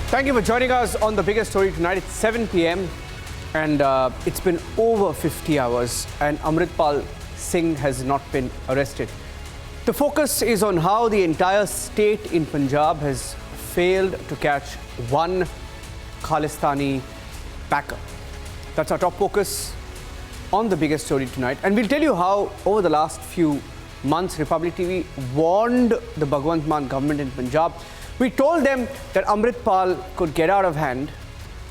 Thank you for joining us on the biggest story tonight. It's 7 p.m. and it's been over 50 hours and Amritpal Singh has not been arrested. The focus is on how the entire state in Punjab has failed to catch one Khalistani packer. That's our top focus on the biggest story tonight. And we'll tell you how over the last few months, Republic TV warned the Bhagwant Mann government in Punjab. We told them that Amritpal could get out of hand.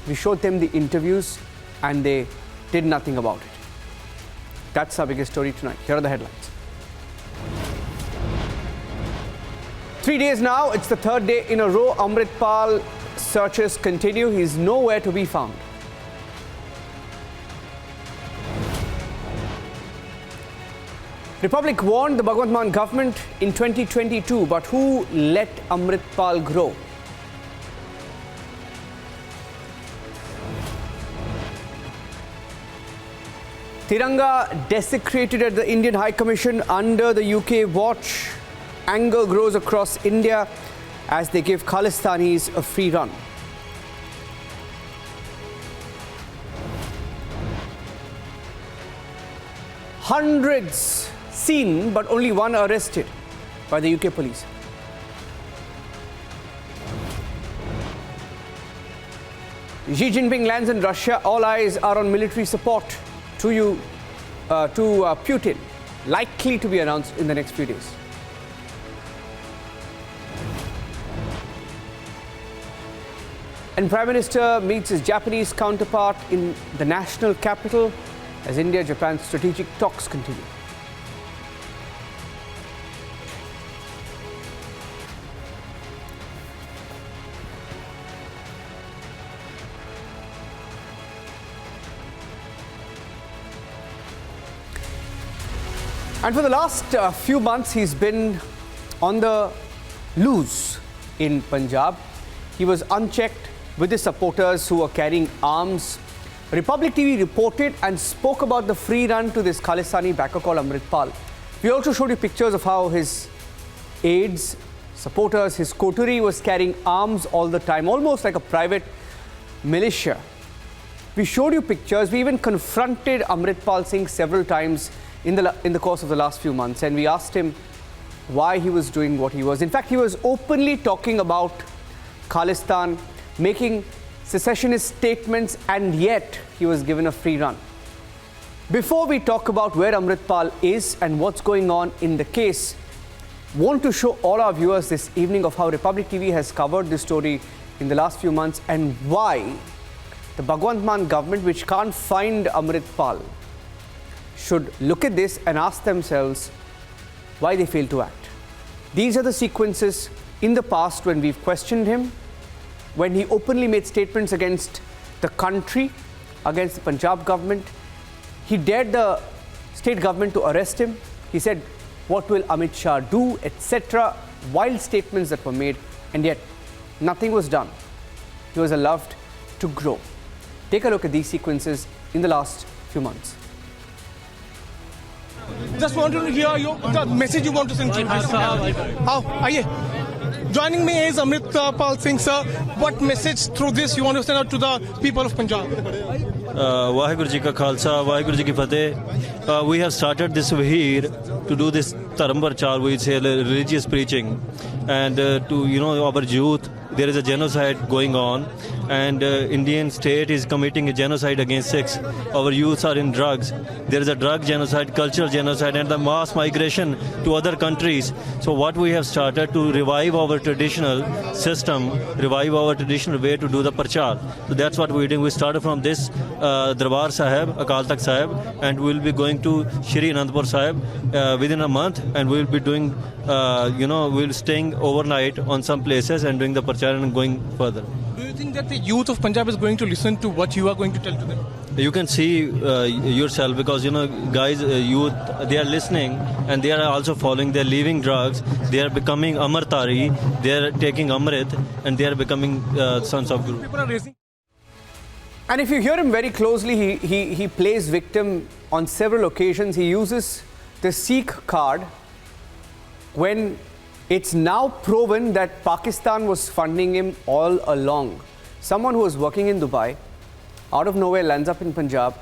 We showed them the interviews and they did nothing about it. That's our biggest story tonight. Here are the headlines. 3 days now, it's the third day in a row. Amritpal searches continue. He's nowhere to be found. Republic warned the Bhagwant Mann government in 2022, but who let Amritpal grow? Tiranga desecrated at the Indian High Commission under the UK watch. Anger grows across India as they give Khalistanis a free run. Hundreds seen, but only one arrested by the UK police. Xi Jinping lands in Russia. All eyes are on military support to Putin, likely to be announced in the next few days. And Prime Minister meets his Japanese counterpart in the national capital as India-Japan strategic talks continue. And for the last few months, he's been on the loose in Punjab. He was unchecked with his supporters who were carrying arms. Republic TV reported and spoke about the free run to this Khalistani backer called Amritpal. We also showed you pictures of how his aides, supporters, his coterie was carrying arms all the time, almost like a private militia. We showed you pictures. We even confronted Amritpal Singh several times in the course of the last few months, and we asked him why he was doing what he was. In fact, he was openly talking about Khalistan, making secessionist statements, and yet he was given a free run. Before we talk about where Amritpal is and what's going on in the case, want to show all our viewers this evening of how Republic TV has covered this story in the last few months and why the Bhagwant Mann government, which can't find Amritpal, should look at this and ask themselves why they failed to act. These are the sequences in the past when we've questioned him, when he openly made statements against the country, against the Punjab government. He dared the state government to arrest him. He said, "What will Amit Shah do?" etc. Wild statements that were made, and yet nothing was done. He was allowed to grow. Take a look at these sequences in the last few months. Just wanted to hear the message you want to send to how are you? Joining me is Amritpal Singh, sir. What message through this you want to send out to the people of Punjab? Waheguru Ji Ka Khalsa, Waheguru Ji Ki Fateh. We have started this here to do this Dharam Prachar, we say religious preaching, and to our youth. There is a genocide going on, and Indian state is committing a genocide against Sikhs. Our youths are in drugs. There is a drug genocide, cultural genocide, and the mass migration to other countries. So what we have started to revive our traditional system, revive our traditional way to do the prachar. So that's what we're doing. We started from this Darbar Sahib, Akal Takht Sahib, and we'll be going to Shri Anandpur Sahib within a month, and we'll be doing, we'll staying overnight on some places and doing the prachar and going further. Do you think that the youth of Punjab is going to listen to what you are going to tell to them? You can see yourself, because guys, youth, they are listening and they are also following. They're leaving drugs. They are becoming Amartari. They are taking Amrit, and they are becoming sons of Guru. People are raising. And if you hear him very closely, he plays victim on several occasions. He uses the Sikh card when It's now proven that Pakistan was funding him all along. Someone who was working in Dubai, out of nowhere lands up in Punjab,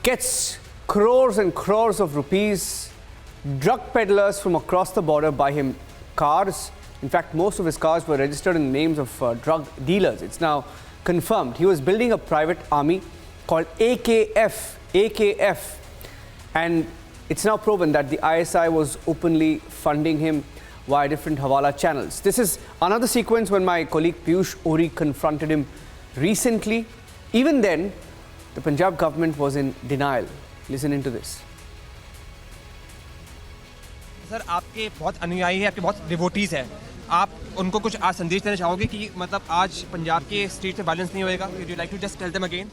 gets crores and crores of rupees. Drug peddlers from across the border buy him cars. In fact, most of his cars were registered in the names of drug dealers. It's now confirmed. He was building a private army called AKF. And it's now proven that the ISI was openly funding him via different Hawala channels. This is another sequence when my colleague Piyush Ori confronted him recently. Even then, the Punjab government was in denial. Listen into this. Sir आपके बहुत अनुयायी हैं, आपके बहुत devotees हैं, आप उनको कुछ आज संदेश देना चाहोगे कि मतलब आज पंजाब के स्ट्रीट पे वायलेंस नहीं होएगा? Would you like to just tell them again?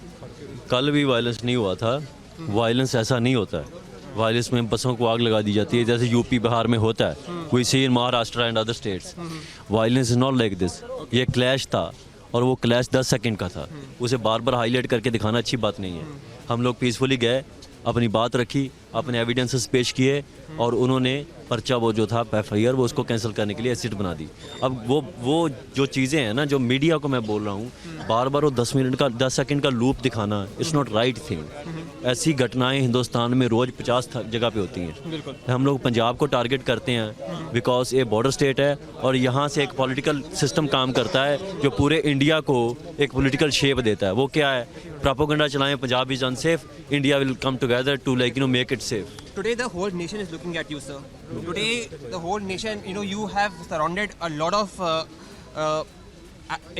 कल भी वायलेंस नहीं हुआ था. वायलेंस ऐसा नहीं होता है. वायलेंस में बसों को आग लगा दी जाती है जैसे यूपी बिहार में होता है. We see in Maharashtra and other states. Violence is not like this. ये क्लैश था और वो क्लैश 10 सेकंड का था. उसे बार बार हाईलाइट करके दिखाना अच्छी बात नहीं है. हम लोग पीसफुली गए, अपनी बात रखी, अपने एविडेंसेस पेश किए और उन्होंने पर्चा वो जो था FIR वो उसको कैंसिल करने के लिए एसिड बना दी. अब वो जो चीज़ें हैं ना, जो मीडिया को मैं बोल रहा हूँ, बार बार वो 10 सेकंड का लूप दिखाना इट्स नॉट राइट थिंग. ऐसी घटनाएं हिंदुस्तान में रोज़ 50 जगह पे होती हैं. हम लोग पंजाब को टारगेट करते हैं बिकॉज ये बॉर्डर स्टेट है और यहाँ से एक पॉलिटिकल सिस्टम काम करता है जो पूरे इंडिया को एक पॉलिटिकल शेप देता है. वो क्या है? प्रोपेगेंडा चलाएं Punjab is unsafe, India will come together to make it safe. Today the whole nation is looking at you, sir. Today the whole nation, you have surrounded a lot of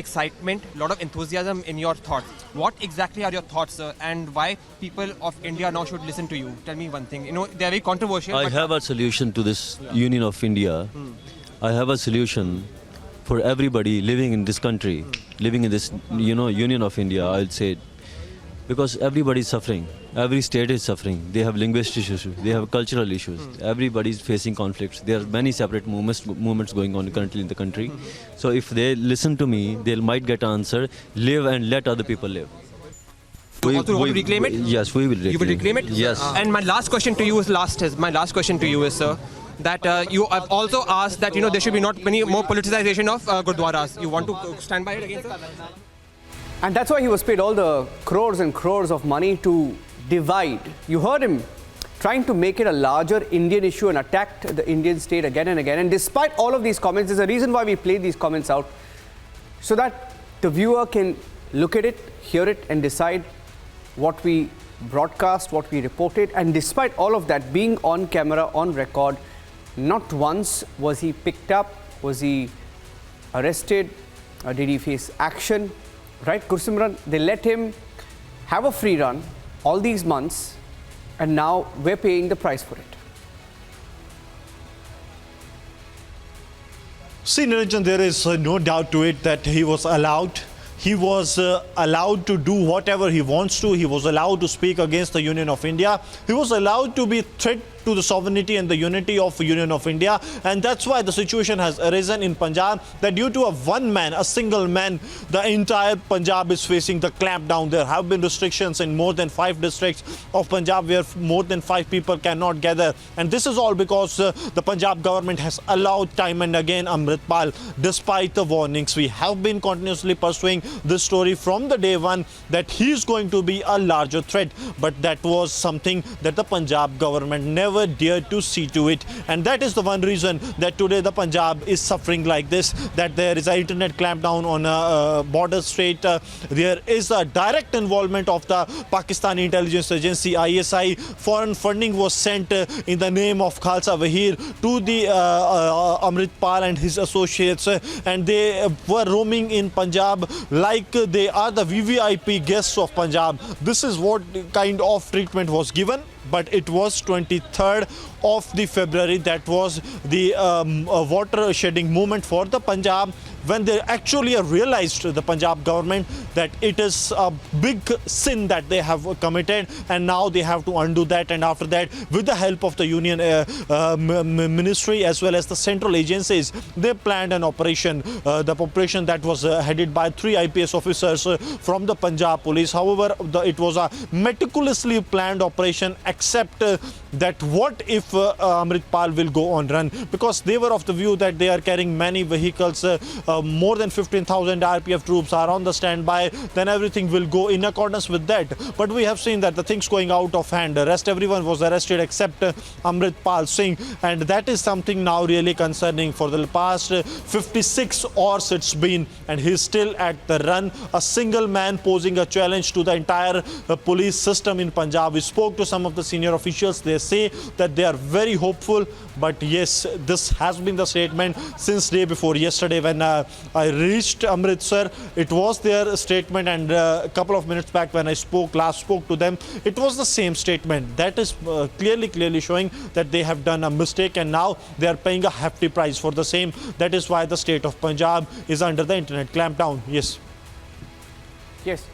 excitement, a lot of enthusiasm in your thoughts. What exactly are your thoughts, sir, and why people of India now should listen to you? Tell me one thing. They are very controversial. I have a solution to this Union of India. I have a solution for everybody living in this country, living in this Union of India. I'll say. Because everybody is suffering, every state is suffering. They have linguistic issues, they have cultural issues. Everybody is facing conflicts. There are many separate movements going on currently in the country. So if they listen to me, they might get an answer. Live and let other people live. You also want to reclaim it? Yes, we will reclaim it. You will reclaim it? Yes. And my last question to you is, sir, that you have also asked that there should be not many more politicization of gurdwaras. You want to stand by it again, sir? And that's why he was paid all the crores and crores of money to divide. You heard him trying to make it a larger Indian issue and attacked the Indian state again and again. And despite all of these comments, there's a reason why we played these comments out, so that the viewer can look at it, hear it, and decide what we broadcast, what we reported. And despite all of that, being on camera, on record, not once was he picked up, was he arrested, or did he face action? Right, Gursimran, they let him have a free run all these months, and now we're paying the price for it. See, Niranjan, there is no doubt to it that he was allowed. He was allowed to do whatever he wants to. He was allowed to speak against the Union of India. He was allowed to be threat to the sovereignty and the unity of Union of India. And that's why the situation has arisen in Punjab, that due to a single man, the entire Punjab is facing the clampdown. There have been restrictions in more than 5 districts of Punjab where more than 5 people cannot gather. And this is all because the Punjab government has allowed time and again Amritpal, despite the warnings. We have been continuously pursuing this story from the day one that he is going to be a larger threat. But that was something that the Punjab government never dared to see to it, and that is the one reason that today the Punjab is suffering like this, that there is an internet clampdown on a border state. There is a direct involvement of the Pakistani intelligence agency ISI. Foreign funding was sent in the name of Khalsa Wahir to the Amritpal and his associates, and they were roaming in Punjab like they are the VVIP guests of Punjab. This is what kind of treatment was given. But it was 23rd of the February, that was the water shedding movement for the Punjab, when they actually realized, the Punjab government, that it is a big sin that they have committed, and now they have to undo that. And after that, with the help of the Union Ministry as well as the central agencies, they planned an operation, the operation that was headed by 3 IPS officers from the Punjab Police. However, it was a meticulously planned operation, except that what if Amritpal will go on run, because they were of the view that they are carrying many vehicles, more than 15,000 RPF troops are on the standby, then everything will go in accordance with that. But we have seen that the things going out of hand. The rest, everyone was arrested except Amritpal Singh, and that is something now really concerning. For the past 56 hours it's been, and he's still at the run, a single man posing a challenge to the entire police system in Punjab. We spoke to some of the senior officials. They say that they are very hopeful, but yes, this has been the statement since day before yesterday when I reached Amritsar. It was their statement, and a couple of minutes back when I last spoke to them, it was the same statement. That is clearly showing that they have done a mistake, and now they are paying a hefty price for the same. That is why the state of Punjab is under the internet clampdown. Yes. Yes.